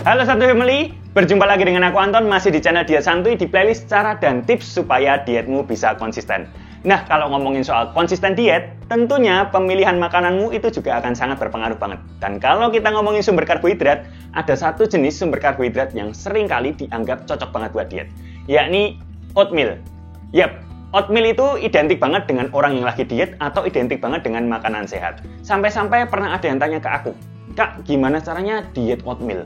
Halo Santuy Family, berjumpa lagi dengan aku Anton, masih di channel Diet Santuy di playlist cara dan tips supaya dietmu bisa konsisten. Nah, kalau ngomongin soal konsisten diet, tentunya pemilihan makananmu itu juga akan sangat berpengaruh banget. Dan kalau kita ngomongin sumber karbohidrat, ada satu jenis sumber karbohidrat yang sering kali dianggap cocok banget buat diet, yakni oatmeal. Yap, oatmeal itu identik banget dengan orang yang lagi diet atau identik banget dengan makanan sehat. Sampai-sampai pernah ada yang tanya ke aku, "Kak, gimana caranya diet oatmeal?"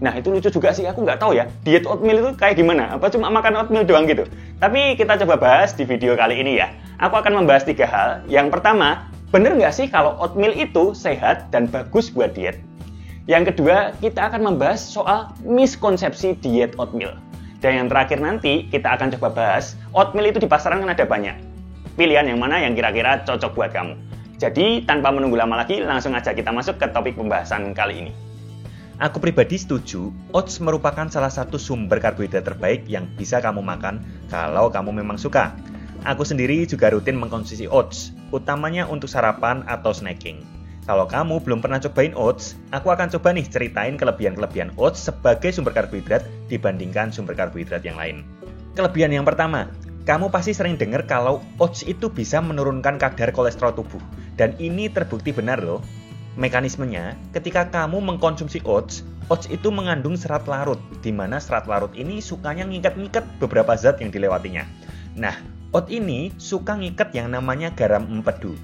Nah, itu lucu juga sih, aku nggak tahu ya, diet oatmeal itu kayak gimana? Apa cuma makan oatmeal doang gitu? Tapi kita coba bahas di video kali ini ya. Aku akan membahas 3 hal. Yang pertama, bener nggak sih kalau oatmeal itu sehat dan bagus buat diet? Yang kedua, kita akan membahas soal miskonsepsi diet oatmeal. Dan yang terakhir nanti, kita akan coba bahas, oatmeal itu di pasaran kan ada banyak. Pilihan yang mana yang kira-kira cocok buat kamu. Jadi, tanpa menunggu lama lagi, langsung aja kita masuk ke topik pembahasan kali ini. Aku pribadi setuju, oats merupakan salah satu sumber karbohidrat terbaik yang bisa kamu makan kalau kamu memang suka. Aku sendiri juga rutin mengkonsumsi oats, utamanya untuk sarapan atau snacking. Kalau kamu belum pernah cobain oats, aku akan coba nih ceritain kelebihan-kelebihan oats sebagai sumber karbohidrat dibandingkan sumber karbohidrat yang lain. Kelebihan yang pertama, kamu pasti sering dengar kalau oats itu bisa menurunkan kadar kolesterol tubuh. Dan ini terbukti benar loh. Mekanismenya, ketika kamu mengkonsumsi oats itu mengandung serat larut, di mana serat larut ini sukanya ngikat-ngikat beberapa zat yang dilewatinya. Nah, oats ini suka ngikat yang namanya garam empedu.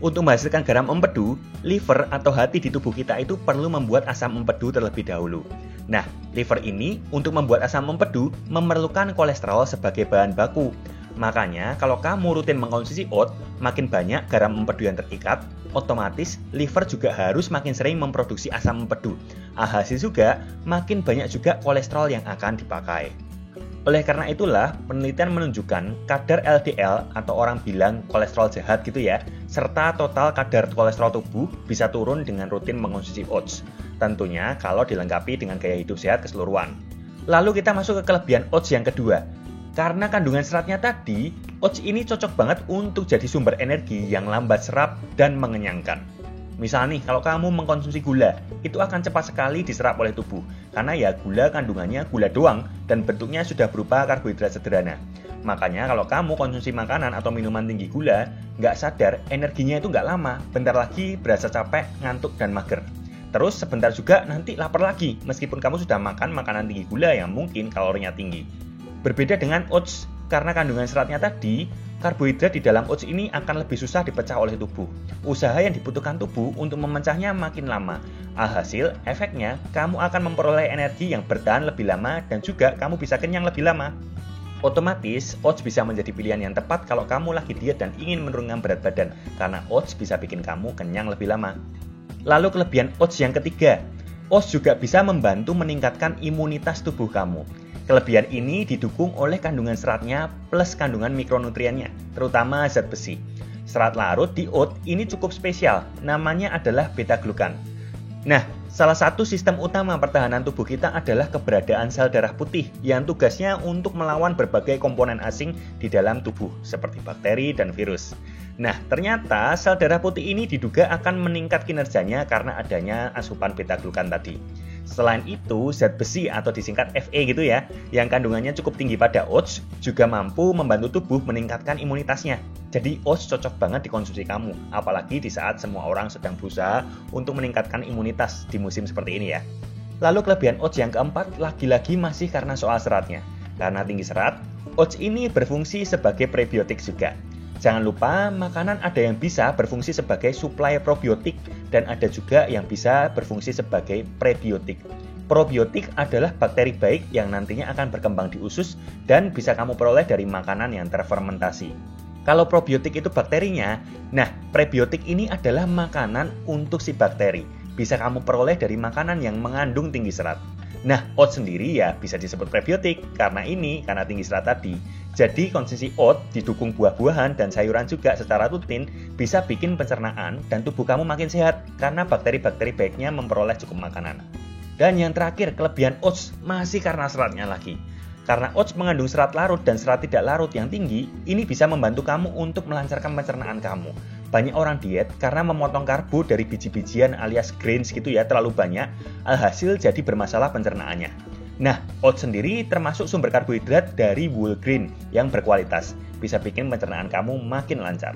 Untuk menghasilkan garam empedu, liver atau hati di tubuh kita itu perlu membuat asam empedu terlebih dahulu. Nah, liver ini untuk membuat asam empedu memerlukan kolesterol sebagai bahan baku. Makanya, kalau kamu rutin mengkonsumsi oats, makin banyak garam empedu yang terikat, otomatis liver juga harus makin sering memproduksi asam empedu. Alhasil juga, makin banyak juga kolesterol yang akan dipakai. Oleh karena itulah, penelitian menunjukkan kadar LDL atau orang bilang kolesterol jahat gitu ya, serta total kadar kolesterol tubuh bisa turun dengan rutin mengkonsumsi oats. Tentunya kalau dilengkapi dengan gaya hidup sehat keseluruhan. Lalu kita masuk ke kelebihan oats yang kedua. Karena kandungan seratnya tadi, oats ini cocok banget untuk jadi sumber energi yang lambat serap dan mengenyangkan. Misal nih, kalau kamu mengkonsumsi gula, itu akan cepat sekali diserap oleh tubuh. Karena ya gula kandungannya gula doang dan bentuknya sudah berupa karbohidrat sederhana. Makanya kalau kamu konsumsi makanan atau minuman tinggi gula, nggak sadar energinya itu nggak lama, bentar lagi berasa capek, ngantuk, dan mager. Terus sebentar juga nanti lapar lagi, meskipun kamu sudah makan makanan tinggi gula yang mungkin kalorinya tinggi. Berbeda dengan oats, karena kandungan seratnya tadi, karbohidrat di dalam oats ini akan lebih susah dipecah oleh tubuh. Usaha yang dibutuhkan tubuh untuk memecahnya makin lama. Alhasil, efeknya, kamu akan memperoleh energi yang bertahan lebih lama dan juga kamu bisa kenyang lebih lama. Otomatis, oats bisa menjadi pilihan yang tepat kalau kamu lagi diet dan ingin menurunkan berat badan, karena oats bisa bikin kamu kenyang lebih lama. Lalu kelebihan oats yang ketiga, oats juga bisa membantu meningkatkan imunitas tubuh kamu. Kelebihan ini didukung oleh kandungan seratnya plus kandungan mikronutriennya, terutama zat besi. Serat larut di oat ini cukup spesial, namanya adalah beta-glukan. Nah, salah satu sistem utama pertahanan tubuh kita adalah keberadaan sel darah putih yang tugasnya untuk melawan berbagai komponen asing di dalam tubuh, seperti bakteri dan virus. Nah, ternyata sel darah putih ini diduga akan meningkat kinerjanya karena adanya asupan beta-glukan tadi. Selain itu, zat besi atau disingkat Fe gitu ya, yang kandungannya cukup tinggi pada oats, juga mampu membantu tubuh meningkatkan imunitasnya. Jadi oats cocok banget dikonsumsi kamu, apalagi di saat semua orang sedang berusaha untuk meningkatkan imunitas di musim seperti ini ya. Lalu kelebihan oats yang keempat, lagi-lagi masih karena soal seratnya. Karena tinggi serat, oats ini berfungsi sebagai prebiotik juga. Jangan lupa, makanan ada yang bisa berfungsi sebagai suplai probiotik dan ada juga yang bisa berfungsi sebagai prebiotik. Probiotik adalah bakteri baik yang nantinya akan berkembang di usus dan bisa kamu peroleh dari makanan yang terfermentasi. Kalau probiotik itu bakterinya, nah prebiotik ini adalah makanan untuk si bakteri. Bisa kamu peroleh dari makanan yang mengandung tinggi serat. Nah, oats sendiri ya bisa disebut prebiotik karena tinggi serat tadi. Jadi konsumsi oats didukung buah-buahan dan sayuran juga secara rutin bisa bikin pencernaan dan tubuh kamu makin sehat karena bakteri-bakteri baiknya memperoleh cukup makanan. Dan yang terakhir, kelebihan oats masih karena seratnya lagi. Karena oats mengandung serat larut dan serat tidak larut yang tinggi, ini bisa membantu kamu untuk melancarkan pencernaan kamu. Banyak orang diet karena memotong karbo dari biji-bijian alias grains gitu ya terlalu banyak, alhasil jadi bermasalah pencernaannya. Nah, oats sendiri termasuk sumber karbohidrat dari whole grain yang berkualitas, bisa bikin pencernaan kamu makin lancar.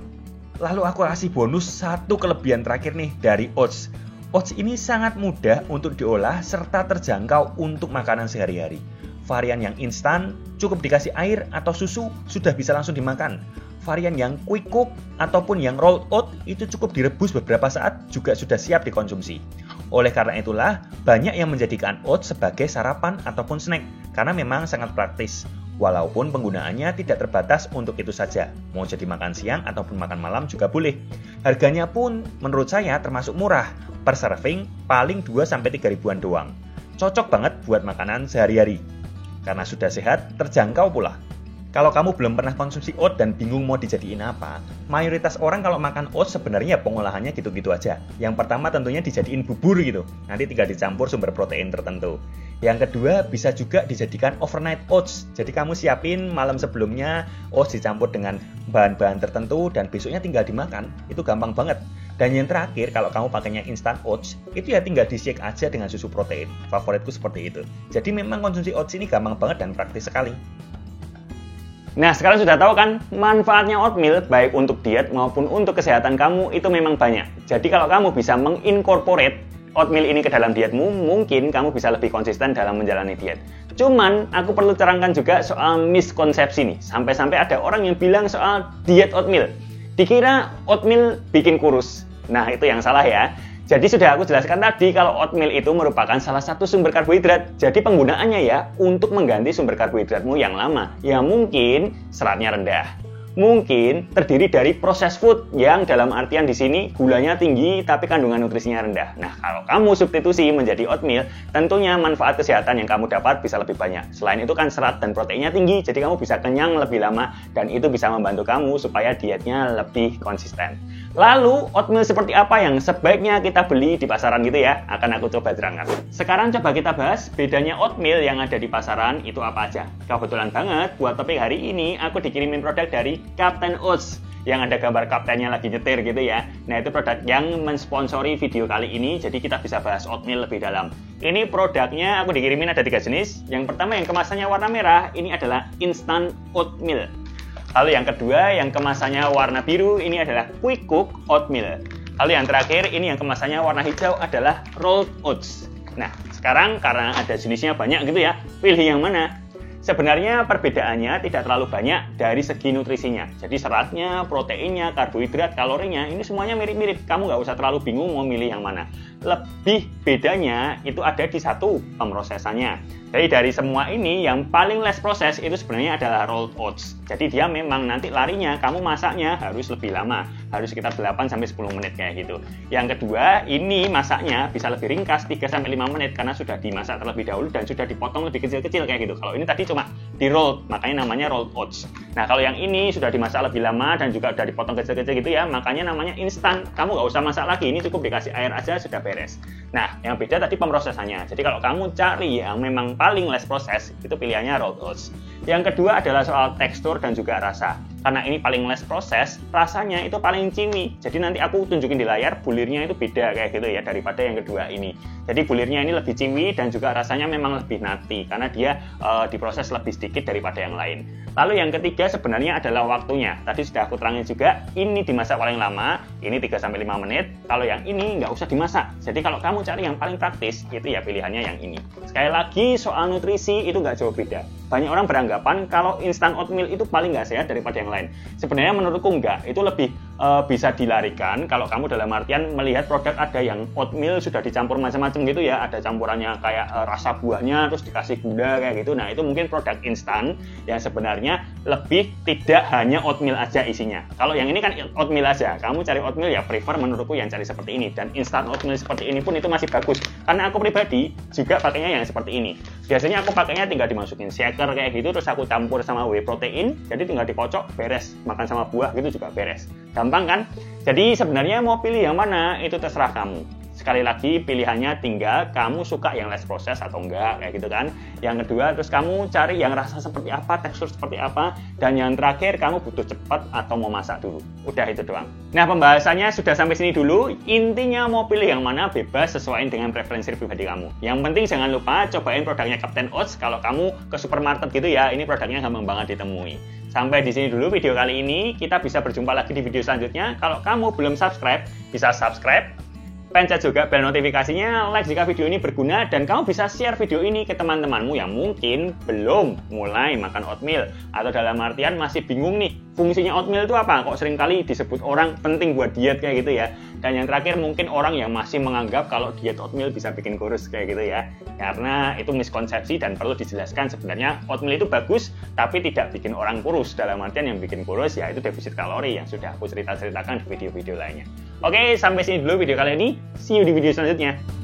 Lalu aku kasih bonus satu kelebihan terakhir nih dari oats. Oats ini sangat mudah untuk diolah serta terjangkau untuk makanan sehari-hari. Varian yang instan, cukup dikasih air atau susu, sudah bisa langsung dimakan. Varian yang quick cook ataupun yang rolled oat itu cukup direbus beberapa saat juga sudah siap dikonsumsi. Oleh karena itulah, banyak yang menjadikan oats sebagai sarapan ataupun snack karena memang sangat praktis. Walaupun penggunaannya tidak terbatas untuk itu saja, mau jadi makan siang ataupun makan malam juga boleh. Harganya pun menurut saya termasuk murah, per serving paling 2-3 ribuan doang. Cocok banget buat makanan sehari-hari. Karena sudah sehat, terjangkau pula. Kalau kamu belum pernah konsumsi oats dan bingung mau dijadiin apa, mayoritas orang kalau makan oats sebenarnya pengolahannya gitu-gitu aja. Yang pertama tentunya dijadiin bubur gitu, nanti tinggal dicampur sumber protein tertentu. Yang kedua bisa juga dijadikan overnight oats, jadi kamu siapin malam sebelumnya oats dicampur dengan bahan-bahan tertentu dan besoknya tinggal dimakan, itu gampang banget. Dan yang terakhir, kalau kamu pakainya instant oats, itu ya tinggal di-shake aja dengan susu protein. Favoritku seperti itu. Jadi memang konsumsi oats ini gampang banget dan praktis sekali. Nah, sekarang sudah tahu kan manfaatnya oatmeal baik untuk diet maupun untuk kesehatan kamu itu memang banyak. Jadi kalau kamu bisa mengincorporate oatmeal ini ke dalam dietmu, mungkin kamu bisa lebih konsisten dalam menjalani diet. Cuman, aku perlu terangkan juga soal miskonsepsi nih. Sampai-sampai ada orang yang bilang soal diet oatmeal. Dikira oatmeal bikin kurus. Nah, itu yang salah ya. Jadi sudah aku jelaskan tadi kalau oatmeal itu merupakan salah satu sumber karbohidrat. Jadi penggunaannya ya untuk mengganti sumber karbohidratmu yang lama. Ya mungkin seratnya rendah. Mungkin terdiri dari processed food yang dalam artian di sini gulanya tinggi tapi kandungan nutrisinya rendah. Nah, kalau kamu substitusi menjadi oatmeal, tentunya manfaat kesehatan yang kamu dapat bisa lebih banyak. Selain itu kan serat dan proteinnya tinggi, jadi kamu bisa kenyang lebih lama dan itu bisa membantu kamu supaya dietnya lebih konsisten. Lalu, oatmeal seperti apa yang sebaiknya kita beli di pasaran gitu ya? Akan aku coba terangkan. Sekarang coba kita bahas bedanya oatmeal yang ada di pasaran itu apa aja. Kebetulan banget buat topik hari ini aku dikirimin produk dari Captain Oats yang ada gambar kaptennya lagi nyetir gitu ya. Nah, itu produk yang mensponsori video kali ini, jadi kita bisa bahas oatmeal lebih dalam. Ini produknya aku dikirimin ada 3 jenis. Yang pertama yang kemasannya warna merah, ini adalah instant oatmeal. Lalu yang kedua yang kemasannya warna biru, ini adalah quick cook oatmeal. Lalu yang terakhir ini yang kemasannya warna hijau adalah rolled oats. Nah, sekarang karena ada jenisnya banyak gitu ya, pilih yang mana? Sebenarnya perbedaannya tidak terlalu banyak dari segi nutrisinya. Jadi seratnya, proteinnya, karbohidrat, kalorinya, ini semuanya mirip-mirip. Kamu nggak usah terlalu bingung mau milih yang mana. Lebih bedanya itu ada di satu, pemrosesannya. Jadi dari semua ini yang paling less proses itu sebenarnya adalah rolled oats. Jadi dia memang nanti larinya, kamu masaknya harus lebih lama. Harus sekitar 8-10 menit kayak gitu. Yang kedua, ini masaknya bisa lebih ringkas 3-5 menit karena sudah dimasak terlebih dahulu dan sudah dipotong lebih kecil-kecil kayak gitu. Kalau ini tadi cuma di roll, makanya namanya rolled oats. Nah, kalau yang ini sudah dimasak lebih lama dan juga sudah dipotong kecil-kecil gitu ya, makanya namanya instan. Kamu nggak usah masak lagi, ini cukup dikasih air aja sudah beres. Nah, yang beda tadi pemrosesannya. Jadi kalau kamu cari yang memang paling less proses, itu pilihannya rolled oats. Yang kedua adalah soal tekstur dan juga rasa. Karena ini paling less proses, rasanya itu paling chewy. Jadi nanti aku tunjukin di layar, bulirnya itu beda kayak gitu ya daripada yang kedua ini. Jadi bulirnya ini lebih chewy dan juga rasanya memang lebih nutty karena dia diproses lebih sedikit daripada yang lain. Lalu yang ketiga sebenarnya adalah waktunya. Tadi sudah aku terangin juga, ini dimasak paling lama, ini 3-5 menit. Kalau yang ini nggak usah dimasak. Jadi kalau kamu cari yang paling praktis, itu ya pilihannya yang ini. Sekali lagi soal nutrisi itu nggak jauh beda. Banyak orang beranggapan kalau instant oatmeal itu paling nggak sehat daripada yang lain. Sebenarnya menurutku enggak, itu lebih bisa dilarikan kalau kamu dalam artian melihat produk ada yang oatmeal sudah dicampur macam-macam gitu ya, ada campurannya kayak rasa buahnya terus dikasih gula kayak gitu. Nah, itu mungkin produk instan yang sebenarnya lebih tidak hanya oatmeal aja isinya. Kalau yang ini kan oatmeal aja, kamu cari oatmeal ya prefer menurutku yang cari seperti ini, dan instan oatmeal seperti ini pun itu masih bagus karena aku pribadi juga pakainya yang seperti ini. Biasanya aku pakainya tinggal dimasukin shaker kayak gitu, terus aku campur sama whey protein, jadi tinggal dikocok beres, makan sama buah gitu juga beres. Gampang kan? Jadi sebenarnya mau pilih yang mana itu terserah kamu. Sekali lagi pilihannya tinggal kamu suka yang less proses atau enggak, kayak gitu kan. Yang kedua, terus kamu cari yang rasa seperti apa, tekstur seperti apa, dan yang terakhir kamu butuh cepat atau mau masak dulu. Udah itu doang. Nah, pembahasannya sudah sampai sini dulu. Intinya mau pilih yang mana bebas sesuai dengan preferensi pribadi kamu. Yang penting jangan lupa cobain produknya Captain Oats kalau kamu ke supermarket gitu ya. Ini produknya gampang banget ditemui. Sampai di sini dulu video kali ini. Kita bisa berjumpa lagi di video selanjutnya. Kalau kamu belum subscribe, bisa subscribe. Pencet juga bel notifikasinya, like jika video ini berguna, dan kamu bisa share video ini ke teman-temanmu yang mungkin belum mulai makan oatmeal, atau dalam artian masih bingung nih, fungsinya oatmeal itu apa? Kok seringkali disebut orang penting buat diet kayak gitu ya. Dan yang terakhir mungkin orang yang masih menganggap kalau diet oatmeal bisa bikin kurus kayak gitu ya. Karena itu miskonsepsi dan perlu dijelaskan sebenarnya oatmeal itu bagus, tapi tidak bikin orang kurus. Dalam artian yang bikin kurus ya itu defisit kalori yang sudah aku ceritakan di video-video lainnya. Oke, sampai sini dulu video kali ini. See you di video selanjutnya.